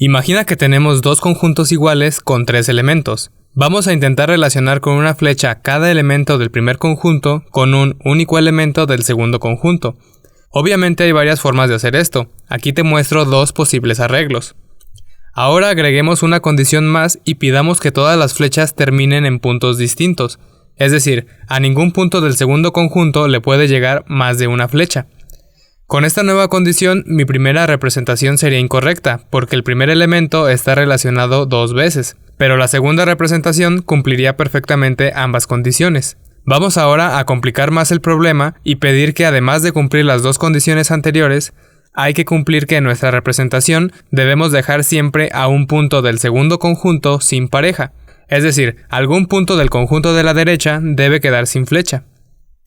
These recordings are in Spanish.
Imagina que tenemos dos conjuntos iguales con tres elementos. Vamos a intentar relacionar con una flecha cada elemento del primer conjunto con un único elemento del segundo conjunto. Obviamente hay varias formas de hacer esto. Aquí te muestro dos posibles arreglos. Ahora agreguemos una condición más y pidamos que todas las flechas terminen en puntos distintos. Es decir, a ningún punto del segundo conjunto le puede llegar más de una flecha. Con esta nueva condición, mi primera representación sería incorrecta, porque el primer elemento está relacionado dos veces, pero la segunda representación cumpliría perfectamente ambas condiciones. Vamos ahora a complicar más el problema y pedir que además de cumplir las dos condiciones anteriores, hay que cumplir que en nuestra representación debemos dejar siempre a un punto del segundo conjunto sin pareja, es decir, algún punto del conjunto de la derecha debe quedar sin flecha.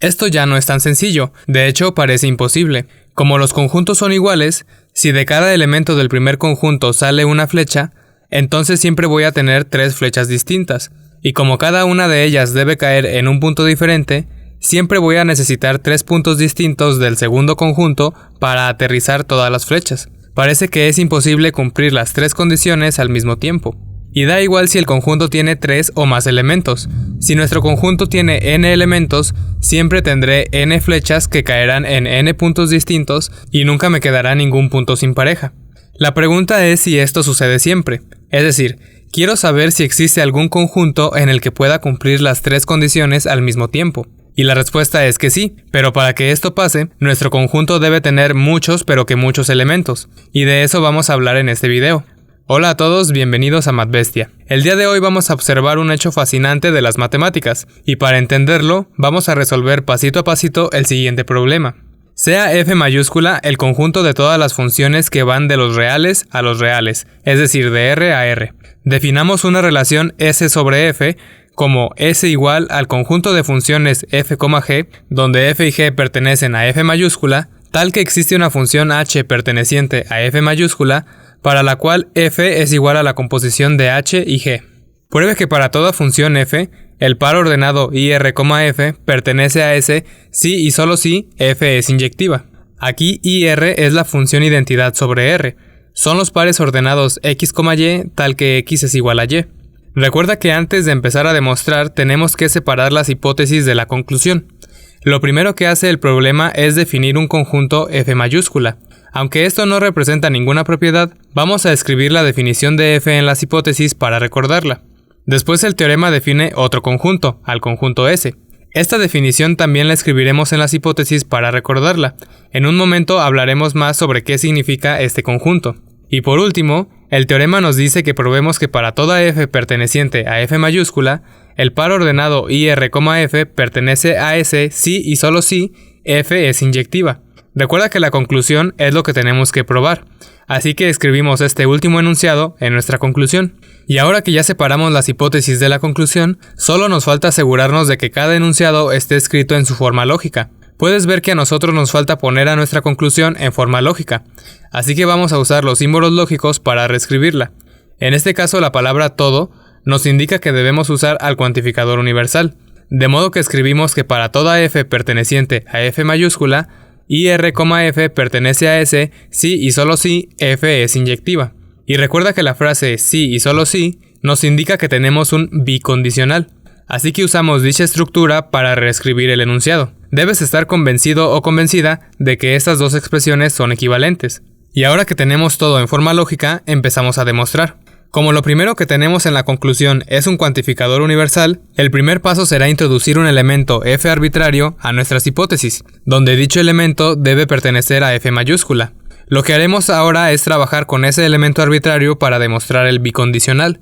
Esto ya no es tan sencillo, de hecho parece imposible. Como los conjuntos son iguales, si de cada elemento del primer conjunto sale una flecha, entonces siempre voy a tener tres flechas distintas, y como cada una de ellas debe caer en un punto diferente, siempre voy a necesitar tres puntos distintos del segundo conjunto para aterrizar todas las flechas. Parece que es imposible cumplir las tres condiciones al mismo tiempo. Y da igual si el conjunto tiene 3 o más elementos. Si nuestro conjunto tiene n elementos, siempre tendré n flechas que caerán en n puntos distintos y nunca me quedará ningún punto sin pareja. La pregunta es si esto sucede siempre. Es decir, quiero saber si existe algún conjunto en el que pueda cumplir las tres condiciones al mismo tiempo. Y la respuesta es que sí, pero para que esto pase, nuestro conjunto debe tener muchos pero que muchos elementos. Y de eso vamos a hablar en este video. Hola a todos, bienvenidos a MathBestia. El día de hoy vamos a observar un hecho fascinante de las matemáticas, y para entenderlo, vamos a resolver pasito a pasito el siguiente problema. Sea f mayúscula el conjunto de todas las funciones que van de los reales a los reales, es decir, de R a R. Definamos una relación S sobre F como S igual al conjunto de funciones f, g, donde f y g pertenecen a f mayúscula, tal que existe una función h perteneciente a f mayúscula, para la cual f es igual a la composición de h y g. Pruebe que para toda función f, el par ordenado ir, f pertenece a S si y solo si f es inyectiva. Aquí ir es la función identidad sobre R. Son los pares ordenados x, y, tal que x es igual a y. Recuerda que antes de empezar a demostrar tenemos que separar las hipótesis de la conclusión. Lo primero que hace el problema es definir un conjunto f mayúscula. Aunque esto no representa ninguna propiedad, vamos a escribir la definición de f en las hipótesis para recordarla. Después el teorema define otro conjunto, al conjunto S. Esta definición también la escribiremos en las hipótesis para recordarla. En un momento hablaremos más sobre qué significa este conjunto. Y por último, el teorema nos dice que probemos que para toda f perteneciente a f mayúscula, el par ordenado ir, f pertenece a S si y solo si f es inyectiva. Recuerda que la conclusión es lo que tenemos que probar, así que escribimos este último enunciado en nuestra conclusión. Y ahora que ya separamos las hipótesis de la conclusión, solo nos falta asegurarnos de que cada enunciado esté escrito en su forma lógica. Puedes ver que a nosotros nos falta poner a nuestra conclusión en forma lógica, así que vamos a usar los símbolos lógicos para reescribirla. En este caso la palabra todo nos indica que debemos usar al cuantificador universal, de modo que escribimos que para toda f perteneciente a f mayúscula, ir, f pertenece a S si y solo si f es inyectiva. Y recuerda que la frase si y solo si nos indica que tenemos un bicondicional. Así que usamos dicha estructura para reescribir el enunciado. Debes estar convencido o convencida de que estas dos expresiones son equivalentes. Y ahora que tenemos todo en forma lógica, empezamos a demostrar. Como lo primero que tenemos en la conclusión es un cuantificador universal, el primer paso será introducir un elemento f arbitrario a nuestras hipótesis, donde dicho elemento debe pertenecer a f mayúscula. Lo que haremos ahora es trabajar con ese elemento arbitrario para demostrar el bicondicional.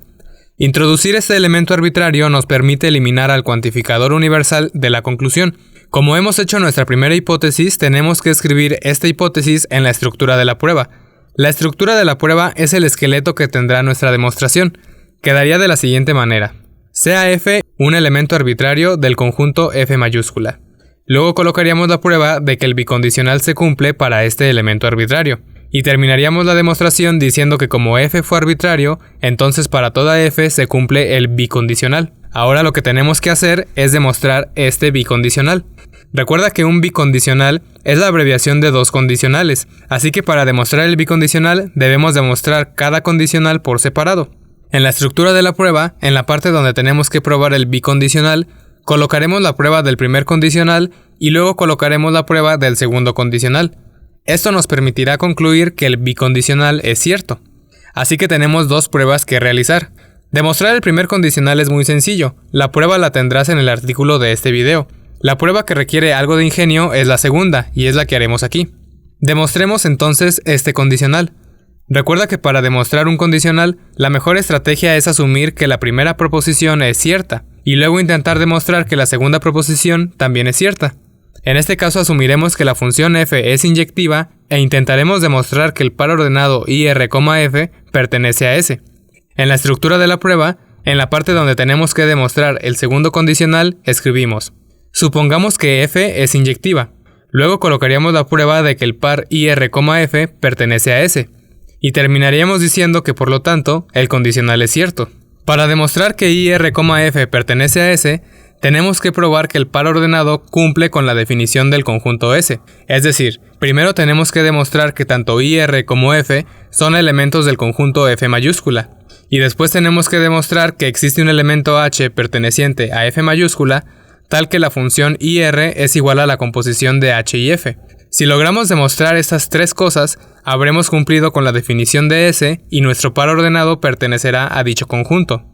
Introducir este elemento arbitrario nos permite eliminar al cuantificador universal de la conclusión. Como hemos hecho nuestra primera hipótesis, tenemos que escribir esta hipótesis en la estructura de la prueba. La estructura de la prueba es el esqueleto que tendrá nuestra demostración. Quedaría de la siguiente manera. Sea f un elemento arbitrario del conjunto f mayúscula. Luego colocaríamos la prueba de que el bicondicional se cumple para este elemento arbitrario. Y terminaríamos la demostración diciendo que como f fue arbitrario, entonces para toda f se cumple el bicondicional. Ahora lo que tenemos que hacer es demostrar este bicondicional. Recuerda que un bicondicional es la abreviación de dos condicionales, así que para demostrar el bicondicional debemos demostrar cada condicional por separado. En la estructura de la prueba, en la parte donde tenemos que probar el bicondicional, colocaremos la prueba del primer condicional y luego colocaremos la prueba del segundo condicional. Esto nos permitirá concluir que el bicondicional es cierto. Así que tenemos dos pruebas que realizar. Demostrar el primer condicional es muy sencillo, la prueba la tendrás en el artículo de este video. La prueba que requiere algo de ingenio es la segunda, y es la que haremos aquí. Demostremos entonces este condicional. Recuerda que para demostrar un condicional, la mejor estrategia es asumir que la primera proposición es cierta, y luego intentar demostrar que la segunda proposición también es cierta. En este caso asumiremos que la función f es inyectiva e intentaremos demostrar que el par ordenado ir,f pertenece a S. En la estructura de la prueba, en la parte donde tenemos que demostrar el segundo condicional, escribimos: supongamos que f es inyectiva. Luego colocaríamos la prueba de que el par ir,f pertenece a S. Y terminaríamos diciendo que por lo tanto, el condicional es cierto. Para demostrar que ir,f pertenece a S, tenemos que probar que el par ordenado cumple con la definición del conjunto S. Es decir, primero tenemos que demostrar que tanto ir como f son elementos del conjunto F mayúscula. Y después tenemos que demostrar que existe un elemento h perteneciente a f mayúscula, tal que la función ir es igual a la composición de h y f. Si logramos demostrar estas tres cosas, habremos cumplido con la definición de S y nuestro par ordenado pertenecerá a dicho conjunto.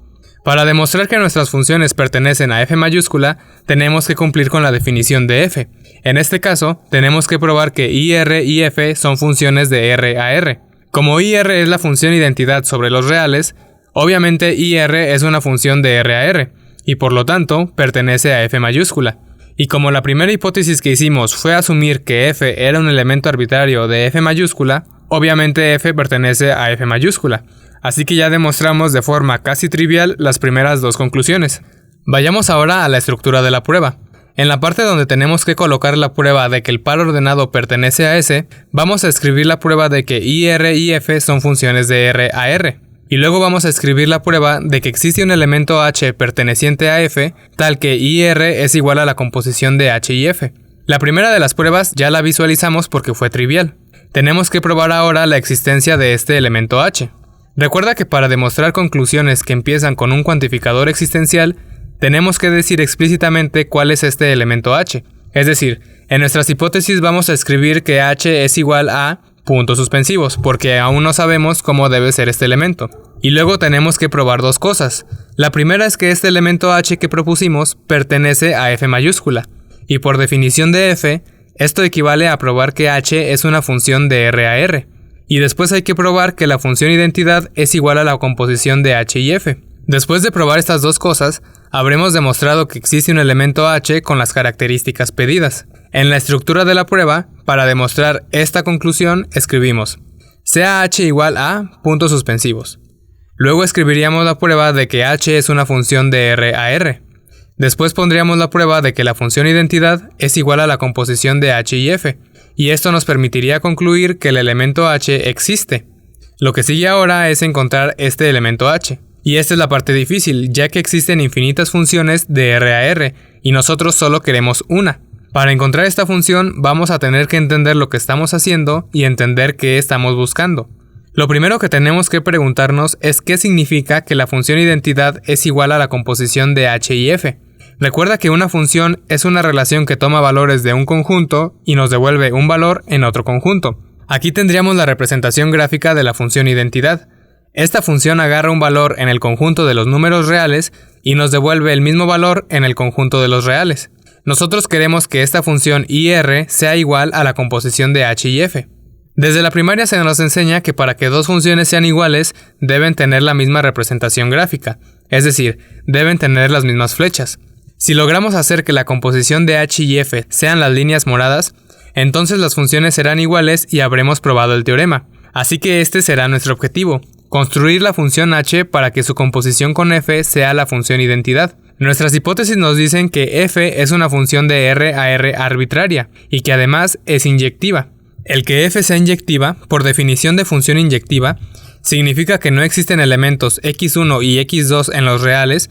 Para demostrar que nuestras funciones pertenecen a f mayúscula, tenemos que cumplir con la definición de f. En este caso, tenemos que probar que ir y f son funciones de R a R. Como ir es la función identidad sobre los reales, obviamente ir es una función de R a R, y por lo tanto, pertenece a f mayúscula. Y como la primera hipótesis que hicimos fue asumir que f era un elemento arbitrario de f mayúscula, obviamente f pertenece a f mayúscula. Así que ya demostramos de forma casi trivial las primeras dos conclusiones. Vayamos ahora a la estructura de la prueba. En la parte donde tenemos que colocar la prueba de que el par ordenado pertenece a S, vamos a escribir la prueba de que ir y f son funciones de R a R. Y luego vamos a escribir la prueba de que existe un elemento h perteneciente a f, tal que ir es igual a la composición de h y f. La primera de las pruebas ya la visualizamos porque fue trivial. Tenemos que probar ahora la existencia de este elemento h. Recuerda que para demostrar conclusiones que empiezan con un cuantificador existencial, tenemos que decir explícitamente cuál es este elemento h. Es decir, en nuestras hipótesis vamos a escribir que h es igual a puntos suspensivos, porque aún no sabemos cómo debe ser este elemento. Y luego tenemos que probar dos cosas. La primera es que este elemento h que propusimos pertenece a f mayúscula, y por definición de f, esto equivale a probar que h es una función de R a R. Y después hay que probar que la función identidad es igual a la composición de h y f. Después de probar estas dos cosas, habremos demostrado que existe un elemento h con las características pedidas. En la estructura de la prueba, para demostrar esta conclusión, escribimos: sea h igual a puntos suspensivos. Luego escribiríamos la prueba de que h es una función de R a R. Después pondríamos la prueba de que la función identidad es igual a la composición de h y f. Y esto nos permitiría concluir que el elemento h existe. Lo que sigue ahora es encontrar este elemento h. Y esta es la parte difícil, ya que existen infinitas funciones de R a R, y nosotros solo queremos una. Para encontrar esta función, vamos a tener que entender lo que estamos haciendo y entender qué estamos buscando. Lo primero que tenemos que preguntarnos es qué significa que la función identidad es igual a la composición de h y f. Recuerda que una función es una relación que toma valores de un conjunto y nos devuelve un valor en otro conjunto. Aquí tendríamos la representación gráfica de la función identidad. Esta función agarra un valor en el conjunto de los números reales y nos devuelve el mismo valor en el conjunto de los reales. Nosotros queremos que esta función ir sea igual a la composición de h y f. Desde la primaria se nos enseña que para que dos funciones sean iguales deben tener la misma representación gráfica, es decir, deben tener las mismas flechas. Si logramos hacer que la composición de h y f sean las líneas moradas, entonces las funciones serán iguales y habremos probado el teorema. Así que este será nuestro objetivo: construir la función h para que su composición con f sea la función identidad. Nuestras hipótesis nos dicen que f es una función de R a R arbitraria y que además es inyectiva. El que f sea inyectiva, por definición de función inyectiva, significa que no existen elementos x1 y x2 en los reales,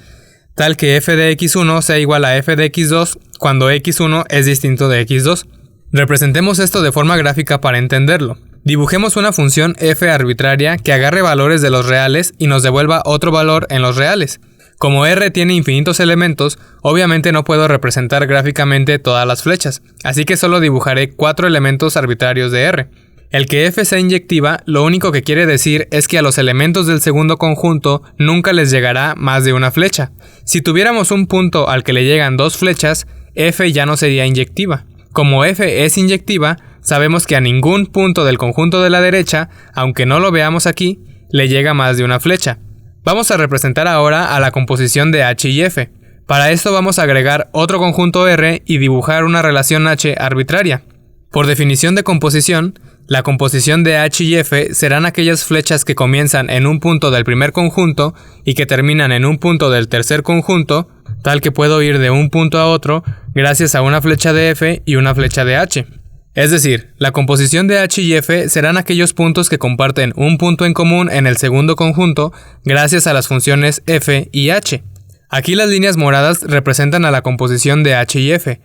tal que f de x1 sea igual a f de x2 cuando x1 es distinto de x2. Representemos esto de forma gráfica para entenderlo. Dibujemos una función f arbitraria que agarre valores de los reales y nos devuelva otro valor en los reales. Como R tiene infinitos elementos, obviamente no puedo representar gráficamente todas las flechas, así que solo dibujaré 4 elementos arbitrarios de R. El que f sea inyectiva lo único que quiere decir es que a los elementos del segundo conjunto nunca les llegará más de una flecha. Si tuviéramos un punto al que le llegan 2 flechas, f ya no sería inyectiva. Como f es inyectiva, sabemos que a ningún punto del conjunto de la derecha, aunque no lo veamos aquí, le llega más de una flecha. Vamos a representar ahora a la composición de H y F. Para esto vamos a agregar otro conjunto R y dibujar una relación H arbitraria. Por definición de composición, la composición de H y F serán aquellas flechas que comienzan en un punto del primer conjunto y que terminan en un punto del tercer conjunto, tal que puedo ir de un punto a otro gracias a una flecha de F y una flecha de H. Es decir, la composición de H y F serán aquellos puntos que comparten un punto en común en el segundo conjunto gracias a las funciones F y H. Aquí las líneas moradas representan a la composición de H y F.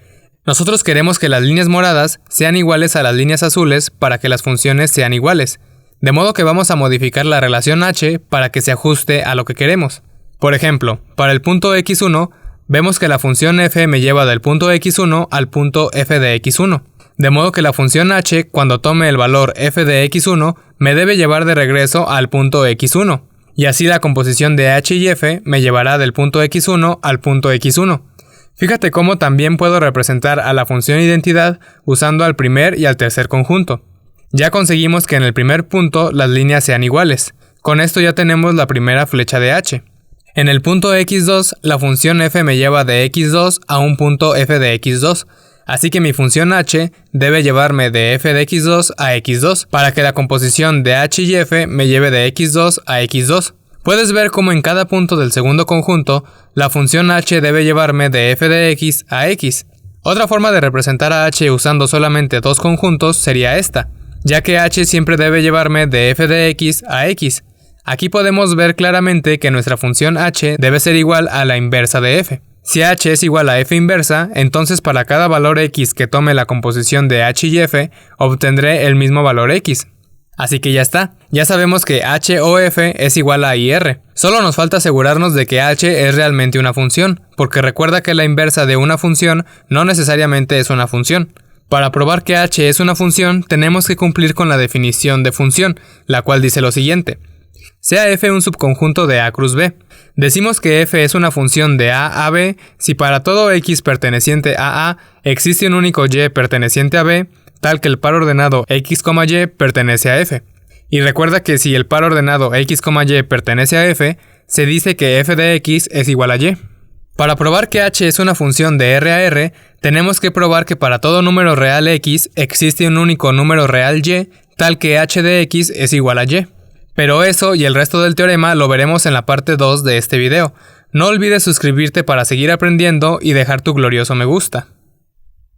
Nosotros queremos que las líneas moradas sean iguales a las líneas azules para que las funciones sean iguales, de modo que vamos a modificar la relación H para que se ajuste a lo que queremos. Por ejemplo, para el punto x1, vemos que la función f me lleva del punto x1 al punto f de x1. De modo que la función h, cuando tome el valor f de x1, me debe llevar de regreso al punto x1. Y así la composición de h y f me llevará del punto x1 al punto x1. Fíjate cómo también puedo representar a la función identidad usando al primer y al tercer conjunto. Ya conseguimos que en el primer punto las líneas sean iguales. Con esto ya tenemos la primera flecha de h. En el punto x2, la función f me lleva de x2 a un punto f de x2. Así que mi función h debe llevarme de f de x2 a x2, para que la composición de h y f me lleve de x2 a x2. Puedes ver cómo en cada punto del segundo conjunto, la función h debe llevarme de f de x a x. Otra forma de representar a h usando solamente dos conjuntos sería esta, ya que h siempre debe llevarme de f de x a x. Aquí podemos ver claramente que nuestra función h debe ser igual a la inversa de f. Si h es igual a f inversa, entonces para cada valor x que tome la composición de h y f, obtendré el mismo valor x. Así que ya está, ya sabemos que h o f es igual a ir. Solo nos falta asegurarnos de que h es realmente una función, porque recuerda que la inversa de una función no necesariamente es una función. Para probar que h es una función, tenemos que cumplir con la definición de función, la cual dice lo siguiente. Sea f un subconjunto de A cruz B. Decimos que f es una función de A a B si para todo x perteneciente a A existe un único y perteneciente a B, tal que el par ordenado x, y pertenece a f. Y recuerda que si el par ordenado x, y pertenece a f, se dice que f de x es igual a y. Para probar que h es una función de R a R, tenemos que probar que para todo número real x existe un único número real y, tal que h de x es igual a y. Pero eso y el resto del teorema lo veremos en la parte 2 de este video. No olvides suscribirte para seguir aprendiendo y dejar tu glorioso me gusta.